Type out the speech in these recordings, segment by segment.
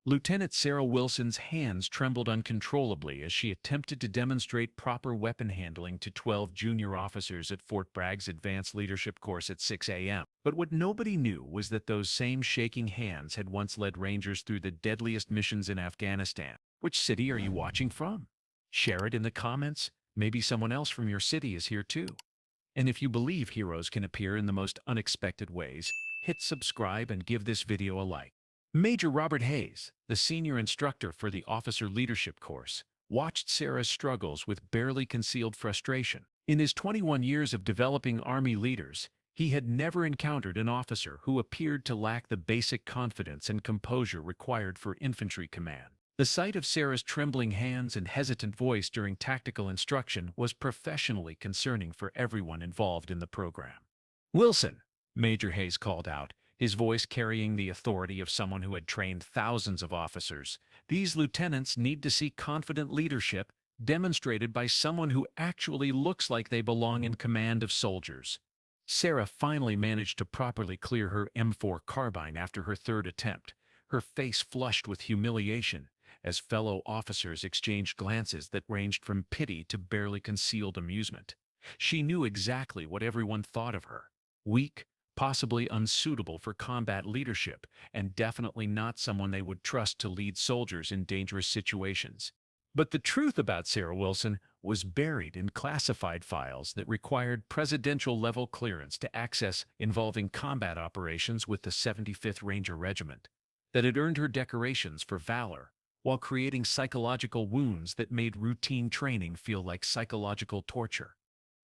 Lieutenant Sarah Wilson's hands trembled uncontrollably as she attempted to demonstrate proper weapon handling to 12 junior officers at Fort Bragg's advanced leadership course at 6 a.m. But what nobody knew was that those same shaking hands had once led Rangers through the deadliest missions in Afghanistan. Which city are you watching from? Share it in the comments. Maybe someone else from your city is here too. And if you believe heroes can appear in the most unexpected ways, hit subscribe and give this video a like. Major Robert Hayes, the senior instructor for the officer leadership course, watched Sarah's struggles with barely concealed frustration. In his 21 years of developing Army leaders, he had never encountered an officer who appeared to lack the basic confidence and composure required for infantry command. The sight of Sarah's trembling hands and hesitant voice during tactical instruction was professionally concerning for everyone involved in the program. "Wilson," Major Hayes called out, his voice carrying the authority of someone who had trained thousands of officers. "These lieutenants need to see confident leadership demonstrated by someone who actually looks like they belong in command of soldiers." Sarah finally managed to properly clear her M4 carbine after her third attempt, her face flushed with humiliation, as fellow officers exchanged glances that ranged from pity to barely concealed amusement. She knew exactly what everyone thought of her: weak, possibly unsuitable for combat leadership, and definitely not someone they would trust to lead soldiers in dangerous situations. But the truth about Sarah Wilson was buried in classified files that required presidential-level clearance to access, involving combat operations with the 75th Ranger Regiment, that had earned her decorations for valor, while creating psychological wounds that made routine training feel like psychological torture.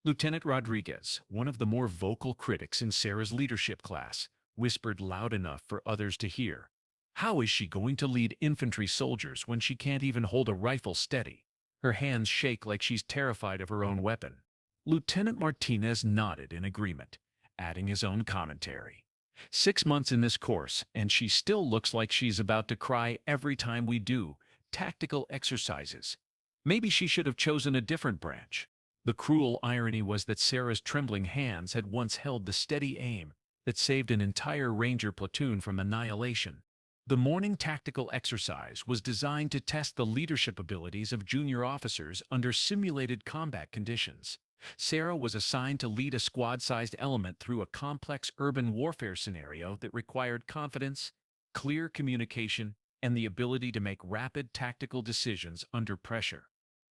Lieutenant Rodriguez, one of the more vocal critics in Sarah's leadership class, whispered loud enough for others to hear, "How is she going to lead infantry soldiers when she can't even hold a rifle steady? Her hands shake like she's terrified of her own weapon." Lieutenant Martinez nodded in agreement, adding his own commentary. "6 months in this course, and she still looks like she's about to cry every time we do tactical exercises. Maybe she should have chosen a different branch." The cruel irony was that Sarah's trembling hands had once held the steady aim that saved an entire Ranger platoon from annihilation. The morning tactical exercise was designed to test the leadership abilities of junior officers under simulated combat conditions. Sarah was assigned to lead a squad-sized element through a complex urban warfare scenario that required confidence, clear communication, and the ability to make rapid tactical decisions under pressure.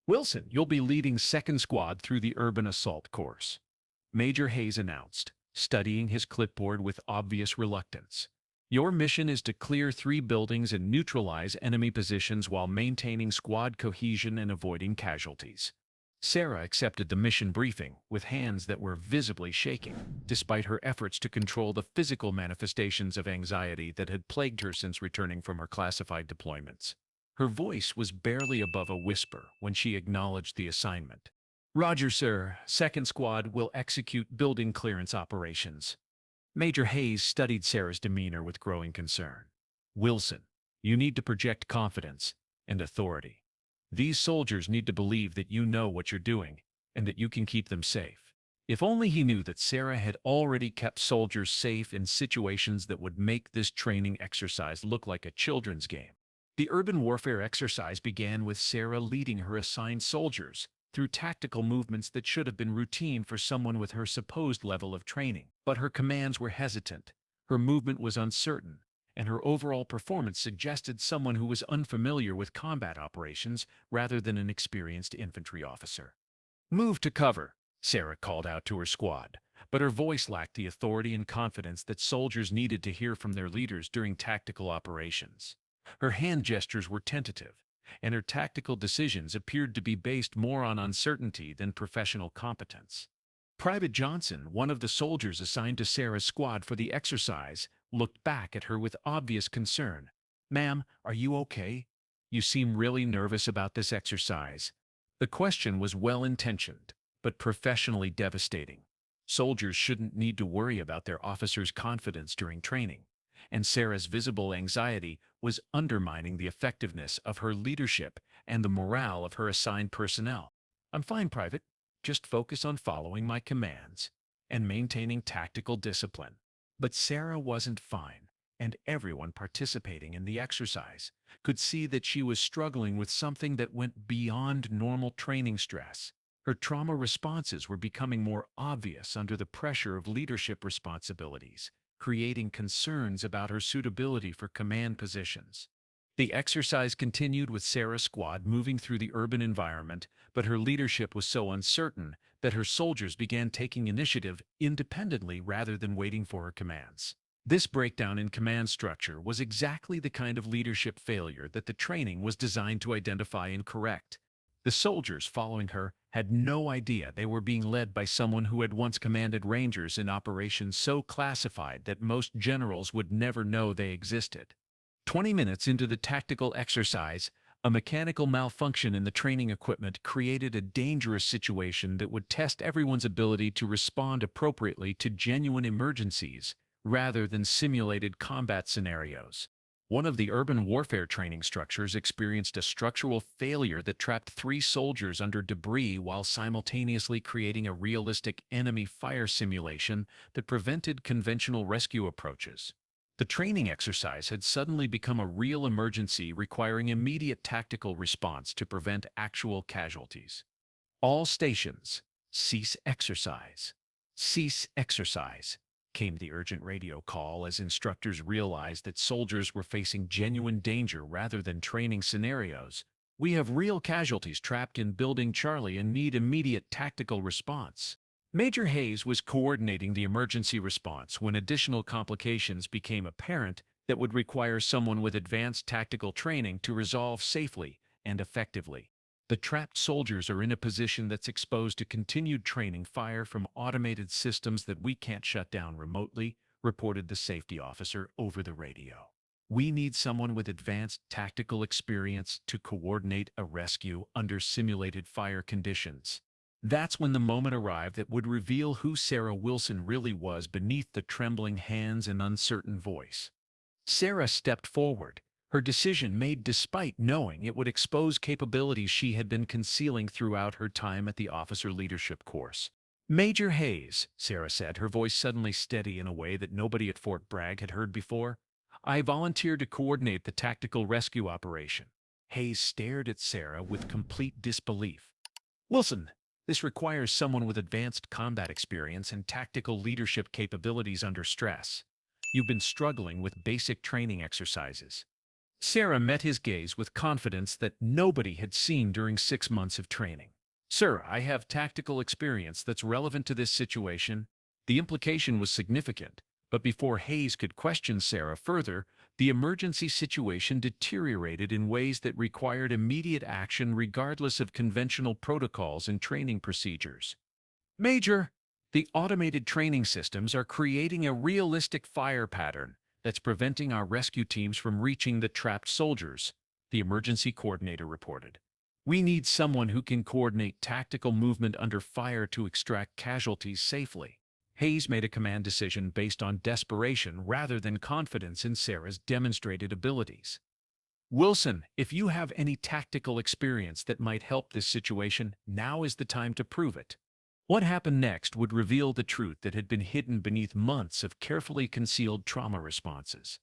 "Wilson, you'll be leading 2nd Squad through the urban assault course," Major Hayes announced, studying his clipboard with obvious reluctance. "Your mission is to clear 3 buildings and neutralize enemy positions while maintaining squad cohesion and avoiding casualties." Sarah accepted the mission briefing with hands that were visibly shaking, despite her efforts to control the physical manifestations of anxiety that had plagued her since returning from her classified deployments. Her voice was barely above a whisper when she acknowledged the assignment. "Roger, sir. 2nd Squad will execute building clearance operations." Major Hayes studied Sarah's demeanor with growing concern. "Wilson, you need to project confidence and authority. These soldiers need to believe that you know what you're doing and that you can keep them safe." If only he knew that Sarah had already kept soldiers safe in situations that would make this training exercise look like a children's game. The urban warfare exercise began with Sarah leading her assigned soldiers through tactical movements that should have been routine for someone with her supposed level of training. But her commands were hesitant, her movement was uncertain, and her overall performance suggested someone who was unfamiliar with combat operations rather than an experienced infantry officer. "Move to cover," Sarah called out to her squad, but her voice lacked the authority and confidence that soldiers needed to hear from their leaders during tactical operations. Her hand gestures were tentative, and her tactical decisions appeared to be based more on uncertainty than professional competence. Private Johnson, one of the soldiers assigned to Sarah's squad for the exercise, looked back at her with obvious concern. "Ma'am, are you okay? You seem really nervous about this exercise." The question was well-intentioned, but professionally devastating. Soldiers shouldn't need to worry about their officers' confidence during training, and Sarah's visible anxiety was undermining the effectiveness of her leadership and the morale of her assigned personnel. "I'm fine, Private. Just focus on following my commands and maintaining tactical discipline." But Sarah wasn't fine. and everyone participating in the exercise could see that she was struggling with something that went beyond normal training stress. Her trauma responses were becoming more obvious under the pressure of leadership responsibilities, creating concerns about her suitability for command positions. The exercise continued with Sarah's squad moving through the urban environment, but her leadership was so uncertain that her soldiers began taking initiative independently rather than waiting for her commands. This breakdown in command structure was exactly the kind of leadership failure that the training was designed to identify and correct. The soldiers following her had no idea they were being led by someone who had once commanded Rangers in operations so classified that most generals would never know they existed. 20 minutes into the tactical exercise, a mechanical malfunction in the training equipment created a dangerous situation that would test everyone's ability to respond appropriately to genuine emergencies rather than simulated combat scenarios. One of the urban warfare training structures experienced a structural failure that trapped 3 soldiers under debris while simultaneously creating a realistic enemy fire simulation that prevented conventional rescue approaches. The training exercise had suddenly become a real emergency requiring immediate tactical response to prevent actual casualties. All stations, cease exercise. Cease exercise, came the urgent radio call as instructors realized that soldiers were facing genuine danger rather than training scenarios. We have real casualties trapped in Building Charlie and need immediate tactical response. Major Hayes was coordinating the emergency response when additional complications became apparent that would require someone with advanced tactical training to resolve safely and effectively. The trapped soldiers are in a position that's exposed to continued training fire from automated systems that we can't shut down remotely, reported the safety officer over the radio. We need someone with advanced tactical experience to coordinate a rescue under simulated fire conditions. That's when the moment arrived that would reveal who Sarah Wilson really was beneath the trembling hands and uncertain voice. Sarah stepped forward, her decision made despite knowing it would expose capabilities she had been concealing throughout her time at the officer leadership course. Major Hayes, Sarah said, her voice suddenly steady in a way that nobody at Fort Bragg had heard before. I volunteered to coordinate the tactical rescue operation. Hayes stared at Sarah with complete disbelief. Wilson, this requires someone with advanced combat experience and tactical leadership capabilities under stress. You've been struggling with basic training exercises. Sarah met his gaze with confidence that nobody had seen during 6 months of training. Sir, I have tactical experience that's relevant to this situation. The implication was significant, but before Hayes could question Sarah further, the emergency situation deteriorated in ways that required immediate action regardless of conventional protocols and training procedures. Major, the automated training systems are creating a realistic fire pattern that's preventing our rescue teams from reaching the trapped soldiers, the emergency coordinator reported. We need someone who can coordinate tactical movement under fire to extract casualties safely. Hayes made a command decision based on desperation rather than confidence in Sarah's demonstrated abilities. Wilson, if you have any tactical experience that might help this situation, now is the time to prove it. What happened next would reveal the truth that had been hidden beneath months of carefully concealed trauma responses.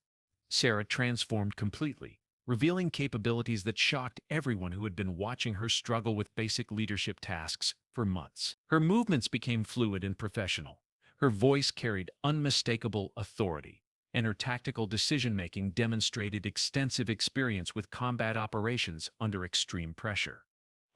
Sarah transformed completely, revealing capabilities that shocked everyone who had been watching her struggle with basic leadership tasks for months. Her movements became fluid and professional. Her voice carried unmistakable authority, and her tactical decision-making demonstrated extensive experience with combat operations under extreme pressure.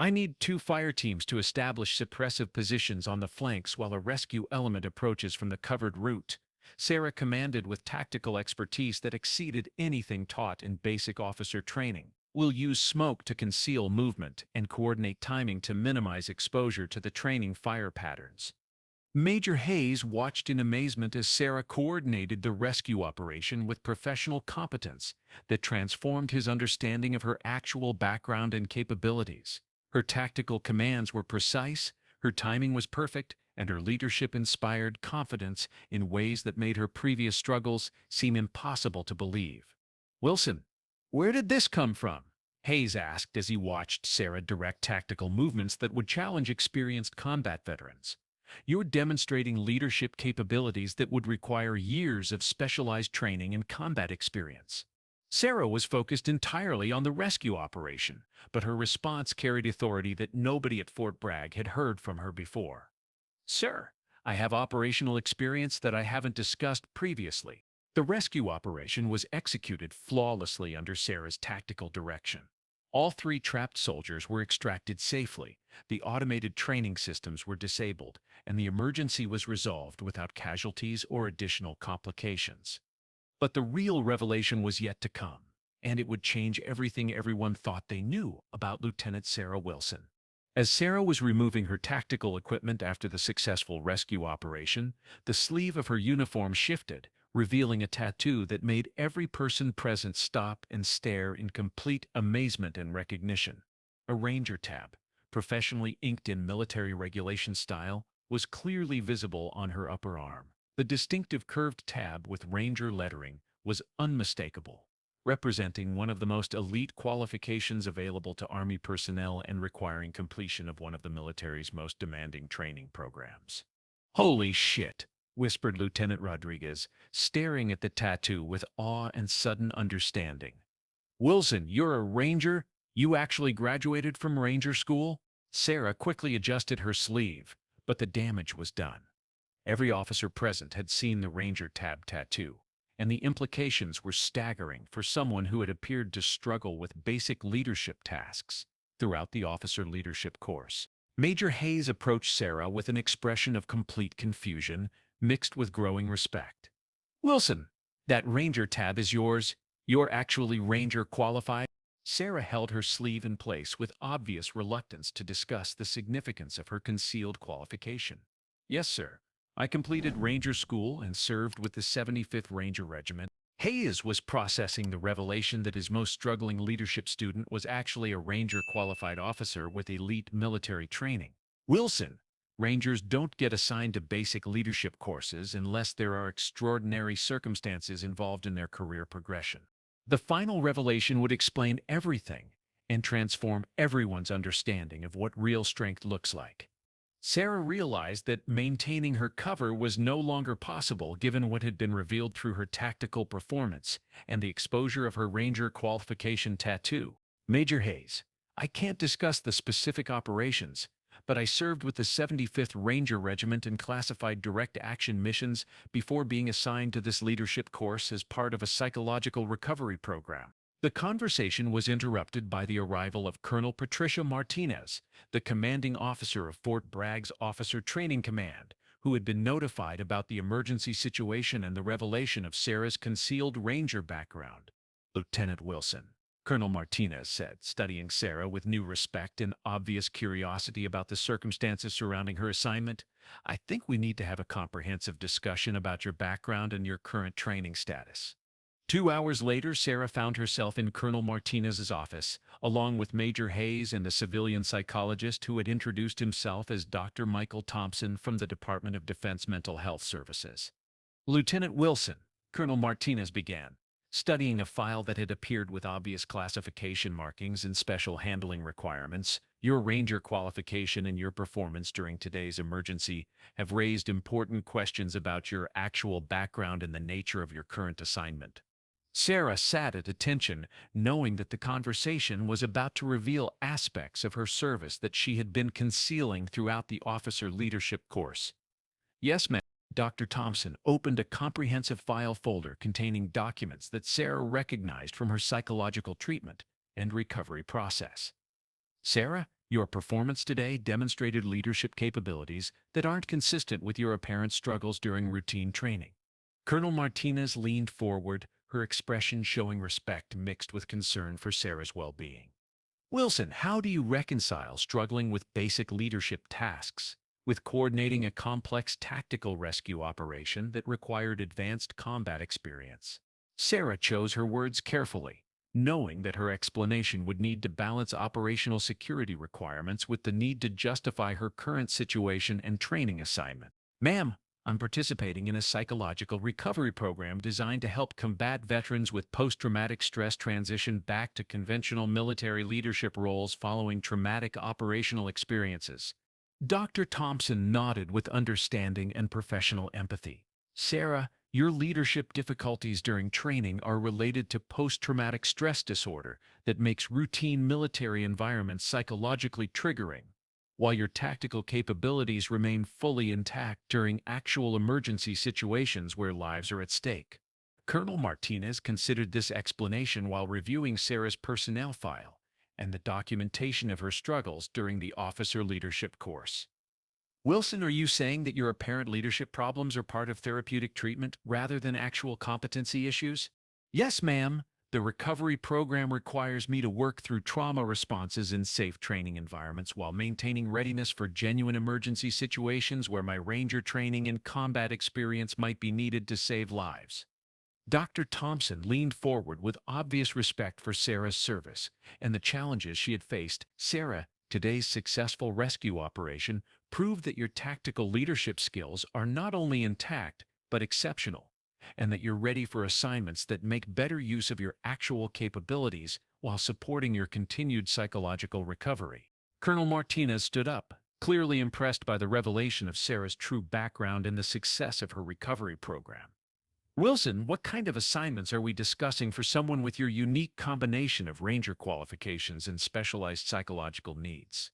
I need 2 fire teams to establish suppressive positions on the flanks while a rescue element approaches from the covered route. Sarah commanded with tactical expertise that exceeded anything taught in basic officer training. We'll use smoke to conceal movement and coordinate timing to minimize exposure to the training fire patterns. Major Hayes watched in amazement as Sarah coordinated the rescue operation with professional competence that transformed his understanding of her actual background and capabilities. Her tactical commands were precise, her timing was perfect, and her leadership inspired confidence in ways that made her previous struggles seem impossible to believe. Wilson, where did this come from? Hayes asked as he watched Sarah direct tactical movements that would challenge experienced combat veterans. You're demonstrating leadership capabilities that would require years of specialized training and combat experience. Sarah was focused entirely on the rescue operation, but her response carried authority that nobody at Fort Bragg had heard from her before. Sir, I have operational experience that I haven't discussed previously. The rescue operation was executed flawlessly under Sarah's tactical direction. All three trapped soldiers were extracted safely, the automated training systems were disabled, and the emergency was resolved without casualties or additional complications. But the real revelation was yet to come, and it would change everything everyone thought they knew about Lieutenant Sarah Wilson. As Sarah was removing her tactical equipment after the successful rescue operation, the sleeve of her uniform shifted, revealing a tattoo that made every person present stop and stare in complete amazement and recognition. A Ranger tab, professionally inked in military regulation style, was clearly visible on her upper arm. The distinctive curved tab with Ranger lettering was unmistakable, representing one of the most elite qualifications available to Army personnel and requiring completion of one of the military's most demanding training programs. "Holy shit," whispered Lieutenant Rodriguez, staring at the tattoo with awe and sudden understanding. "Wilson, you're a Ranger? You actually graduated from Ranger School?" Sarah quickly adjusted her sleeve, but the damage was done. Every officer present had seen the Ranger tab tattoo, and the implications were staggering for someone who had appeared to struggle with basic leadership tasks throughout the officer leadership course. Major Hayes approached Sarah with an expression of complete confusion, mixed with growing respect. "Wilson, that Ranger tab is yours? You're actually Ranger qualified?" Sarah held her sleeve in place with obvious reluctance to discuss the significance of her concealed qualification. "Yes, sir. I completed Ranger School and served with the 75th Ranger Regiment." Hayes was processing the revelation that his most struggling leadership student was actually a Ranger qualified officer with elite military training. "Wilson, Rangers don't get assigned to basic leadership courses unless there are extraordinary circumstances involved in their career progression." The final revelation would explain everything and transform everyone's understanding of what real strength looks like. Sarah realized that maintaining her cover was no longer possible given what had been revealed through her tactical performance and the exposure of her Ranger qualification tattoo. "Major Hayes, I can't discuss the specific operations, but I served with the 75th Ranger Regiment in classified direct action missions before being assigned to this leadership course as part of a psychological recovery program." The conversation was interrupted by the arrival of Colonel Patricia Martinez, the commanding officer of Fort Bragg's Officer Training Command, who had been notified about the emergency situation and the revelation of Sarah's concealed Ranger background. "Lieutenant Wilson," Colonel Martinez said, studying Sarah with new respect and obvious curiosity about the circumstances surrounding her assignment, "I think we need to have a comprehensive discussion about your background and your current training status." 2 hours later, Sarah found herself in Colonel Martinez's office, along with Major Hayes and the civilian psychologist who had introduced himself as Dr. Michael Thompson from the Department of Defense Mental Health Services. "Lieutenant Wilson," Colonel Martinez began, studying a file that had appeared with obvious classification markings and special handling requirements, "your Ranger qualification and your performance during today's emergency have raised important questions about your actual background and the nature of your current assignment." Sarah sat at attention, knowing that the conversation was about to reveal aspects of her service that she had been concealing throughout the officer leadership course. "Yes, ma'am." Dr. Thompson opened a comprehensive file folder containing documents that Sarah recognized from her psychological treatment and recovery process. "Sarah, your performance today demonstrated leadership capabilities that aren't consistent with your apparent struggles during routine training." Colonel Martinez leaned forward, her expression showing respect mixed with concern for Sarah's well-being. "Wilson, how do you reconcile struggling with basic leadership tasks with coordinating a complex tactical rescue operation that required advanced combat experience?" Sarah chose her words carefully, knowing that her explanation would need to balance operational security requirements with the need to justify her current situation and training assignment. "Ma'am, I'm participating in a psychological recovery program designed to help combat veterans with post-traumatic stress transition back to conventional military leadership roles following traumatic operational experiences." Dr. Thompson nodded with understanding and professional empathy. Sarah, your leadership difficulties during training are related to post-traumatic stress disorder that makes routine military environments psychologically triggering, while your tactical capabilities remain fully intact during actual emergency situations where lives are at stake. Colonel Martinez considered this explanation while reviewing Sarah's personnel file and the documentation of her struggles during the officer leadership course. Wilson, are you saying that your apparent leadership problems are part of therapeutic treatment rather than actual competency issues? Yes, ma'am. The recovery program requires me to work through trauma responses in safe training environments while maintaining readiness for genuine emergency situations where my Ranger training and combat experience might be needed to save lives. Dr. Thompson leaned forward with obvious respect for Sarah's service and the challenges she had faced. Sarah, today's successful rescue operation proved that your tactical leadership skills are not only intact, but exceptional, and that you're ready for assignments that make better use of your actual capabilities while supporting your continued psychological recovery. Colonel Martinez stood up, clearly impressed by the revelation of Sarah's true background and the success of her recovery program. Wilson, what kind of assignments are we discussing for someone with your unique combination of Ranger qualifications and specialized psychological needs?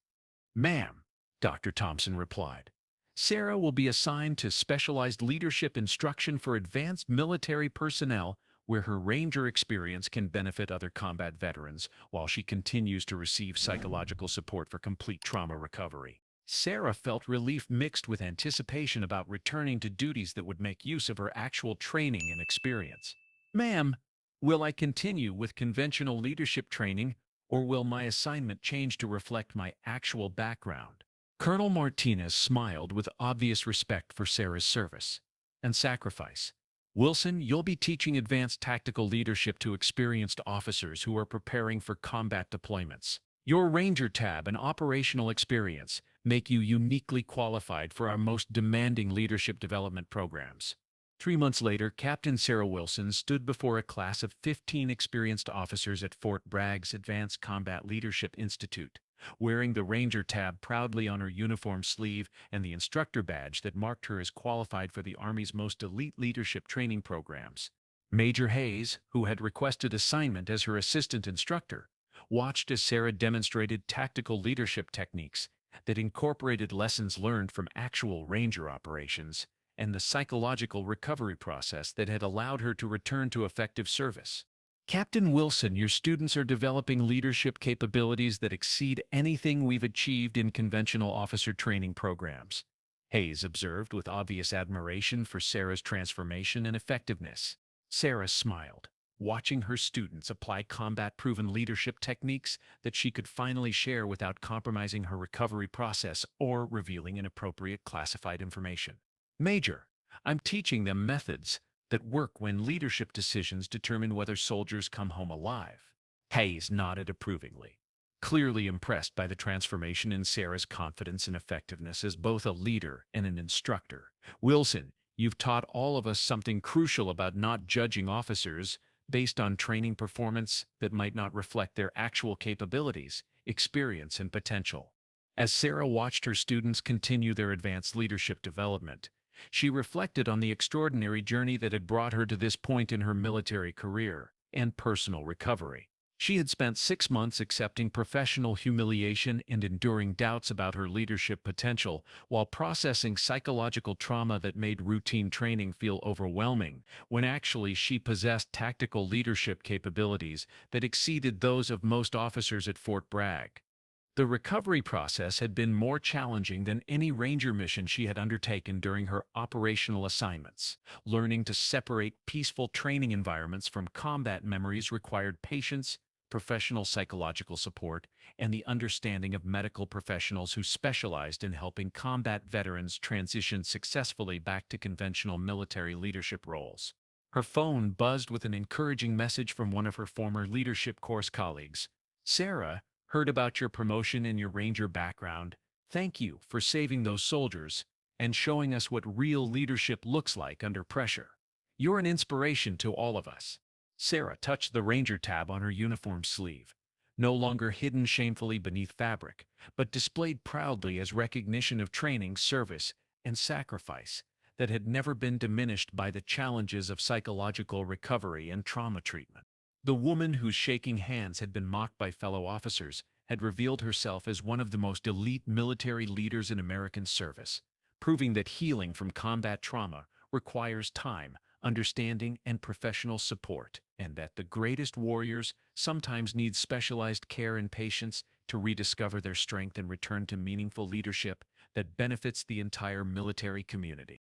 Ma'am, Dr. Thompson replied, Sarah will be assigned to specialized leadership instruction for advanced military personnel where her Ranger experience can benefit other combat veterans while she continues to receive psychological support for complete trauma recovery. Sarah felt relief mixed with anticipation about returning to duties that would make use of her actual training and experience. Ma'am, will I continue with conventional leadership training, or will my assignment change to reflect my actual background? Colonel Martinez smiled with obvious respect for Sarah's service and sacrifice. Wilson, you'll be teaching advanced tactical leadership to experienced officers who are preparing for combat deployments. Your Ranger tab and operational experience make you uniquely qualified for our most demanding leadership development programs. 3 months later, Captain Sarah Wilson stood before a class of 15 experienced officers at Fort Bragg's Advanced Combat Leadership Institute, wearing the Ranger tab proudly on her uniform sleeve and the instructor badge that marked her as qualified for the Army's most elite leadership training programs. Major Hayes, who had requested assignment as her assistant instructor, watched as Sarah demonstrated tactical leadership techniques that incorporated lessons learned from actual Ranger operations and the psychological recovery process that had allowed her to return to effective service. Captain Wilson, your students are developing leadership capabilities that exceed anything we've achieved in conventional officer training programs, Hayes observed with obvious admiration for Sarah's transformation and effectiveness. Sarah smiled, watching her students apply combat-proven leadership techniques that she could finally share without compromising her recovery process or revealing inappropriate classified information. Major, I'm teaching them methods that work when leadership decisions determine whether soldiers come home alive. Hayes nodded approvingly, clearly impressed by the transformation in Sarah's confidence and effectiveness as both a leader and an instructor. Wilson, you've taught all of us something crucial about not judging officers based on training performance that might not reflect their actual capabilities, experience, and potential. As Sarah watched her students continue their advanced leadership development, she reflected on the extraordinary journey that had brought her to this point in her military career and personal recovery. She had spent 6 months accepting professional humiliation and enduring doubts about her leadership potential while processing psychological trauma that made routine training feel overwhelming, when actually she possessed tactical leadership capabilities that exceeded those of most officers at Fort Bragg. The recovery process had been more challenging than any Ranger mission she had undertaken during her operational assignments. Learning to separate peaceful training environments from combat memories required patience, professional psychological support, and the understanding of medical professionals who specialized in helping combat veterans transition successfully back to conventional military leadership roles. Her phone buzzed with an encouraging message from one of her former leadership course colleagues. Sarah, heard about your promotion and your Ranger background. Thank you for saving those soldiers and showing us what real leadership looks like under pressure. You're an inspiration to all of us. Sarah touched the Ranger tab on her uniform sleeve, no longer hidden shamefully beneath fabric, but displayed proudly as recognition of training, service, and sacrifice that had never been diminished by the challenges of psychological recovery and trauma treatment. The woman whose shaking hands had been mocked by fellow officers had revealed herself as one of the most elite military leaders in American service, proving that healing from combat trauma requires time, understanding, and professional support, and that the greatest warriors sometimes need specialized care and patience to rediscover their strength and return to meaningful leadership that benefits the entire military community.